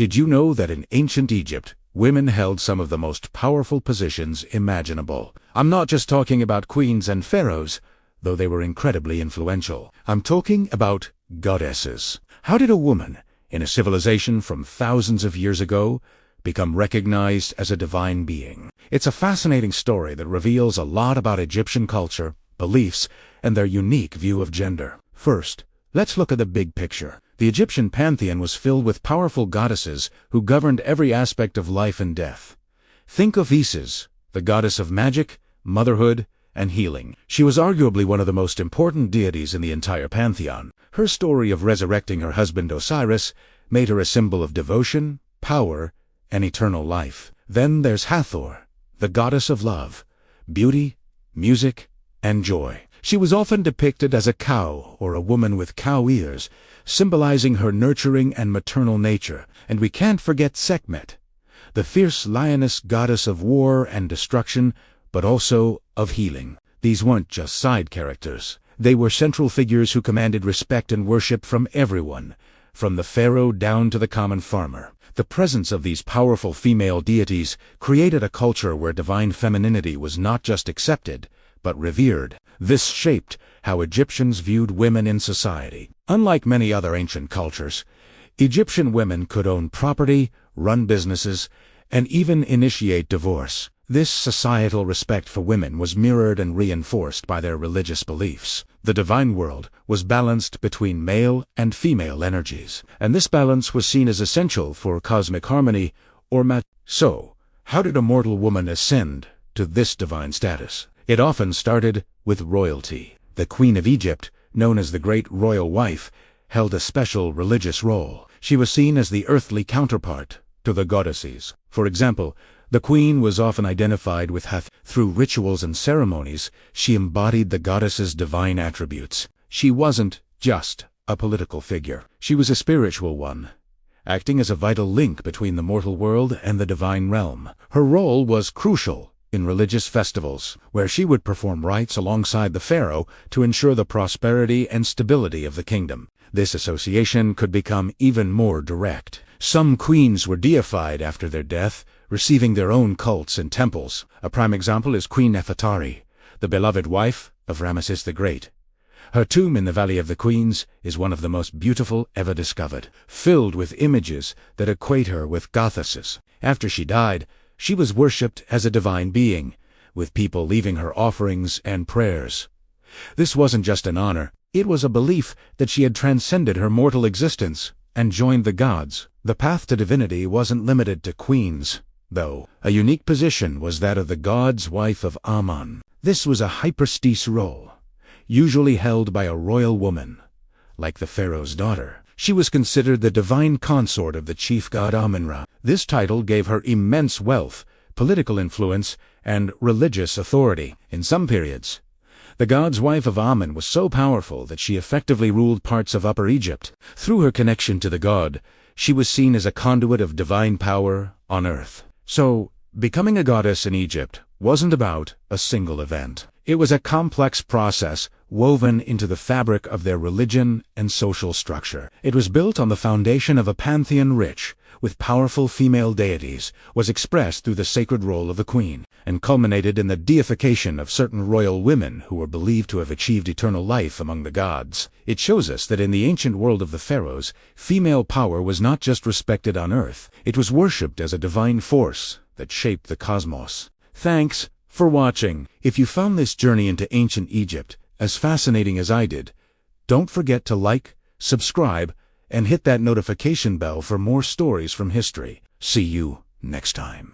Did you know that in ancient Egypt, women held some of the most powerful positions imaginable? I'm not just talking about queens and pharaohs, though they were incredibly influential. I'm talking about goddesses. How did a woman, in a civilization from thousands of years ago, become recognized as a divine being? It's a fascinating story that reveals a lot about Egyptian culture, beliefs, and their unique view of gender. First, let's look at the big picture. The Egyptian pantheon was filled with powerful goddesses who governed every aspect of life and death. Think of Isis, the goddess of magic, motherhood, and healing. She was arguably one of the most important deities in the entire pantheon. Her story of resurrecting her husband Osiris made her a symbol of devotion, power, and eternal life. Then there's Hathor, the goddess of love, beauty, music, and joy. She was often depicted as a cow or a woman with cow ears, symbolizing her nurturing and maternal nature. And we can't forget Sekhmet, the fierce lioness goddess of war and destruction, but also of healing. These weren't just side characters. They were central figures who commanded respect and worship from everyone, from the pharaoh down to the common farmer. The presence of these powerful female deities created a culture where divine femininity was not just accepted, but revered. This shaped how Egyptians viewed women in society. Unlike many other ancient cultures, Egyptian women could own property, run businesses, and even initiate divorce. This societal respect for women was mirrored and reinforced by their religious beliefs. The divine world was balanced between male and female energies, and this balance was seen as essential for cosmic harmony or So, how did a mortal woman ascend to this divine status? It often started with royalty. The Queen of Egypt, known as the Great Royal Wife, held a special religious role. She was seen as the earthly counterpart to the goddesses. For example, the queen was often identified with Hathor. Through rituals and ceremonies, she embodied the goddess's divine attributes. She wasn't just a political figure. She was a spiritual one, acting as a vital link between the mortal world and the divine realm. Her role was crucial in religious festivals, where she would perform rites alongside the pharaoh to ensure the prosperity and stability of the kingdom. This association could become even more direct. Some queens were deified after their death, receiving their own cults and temples. A prime example is Queen Nefertari, the beloved wife of Ramesses the Great. Her tomb in the Valley of the Queens is one of the most beautiful ever discovered, filled with images that equate her with goddesses. After she died, she was worshipped as a divine being, with people leaving her offerings and prayers. This wasn't just an honor, it was a belief that she had transcended her mortal existence and joined the gods. The path to divinity wasn't limited to queens, though. A unique position was that of the god's wife of Amun. This was a high prestige role, usually held by a royal woman, like the pharaoh's daughter. She was considered the divine consort of the chief god Amun-Ra. This title gave her immense wealth, political influence, and religious authority. In some periods, the god's wife of Amun was so powerful that she effectively ruled parts of Upper Egypt. Through her connection to the god, she was seen as a conduit of divine power on earth. So, becoming a goddess in Egypt wasn't about a single event. It was a complex process woven into the fabric of their religion and social structure. It was built on the foundation of a pantheon rich with powerful female deities, was expressed through the sacred role of the queen, and culminated in the deification of certain royal women who were believed to have achieved eternal life among the gods. It shows us that in the ancient world of the pharaohs, female power was not just respected on earth, it was worshipped as a divine force that shaped the cosmos. Thanks for watching. If you found this journey into ancient Egypt as fascinating as I did, don't forget to like, subscribe, and hit that notification bell for more stories from history. See you next time.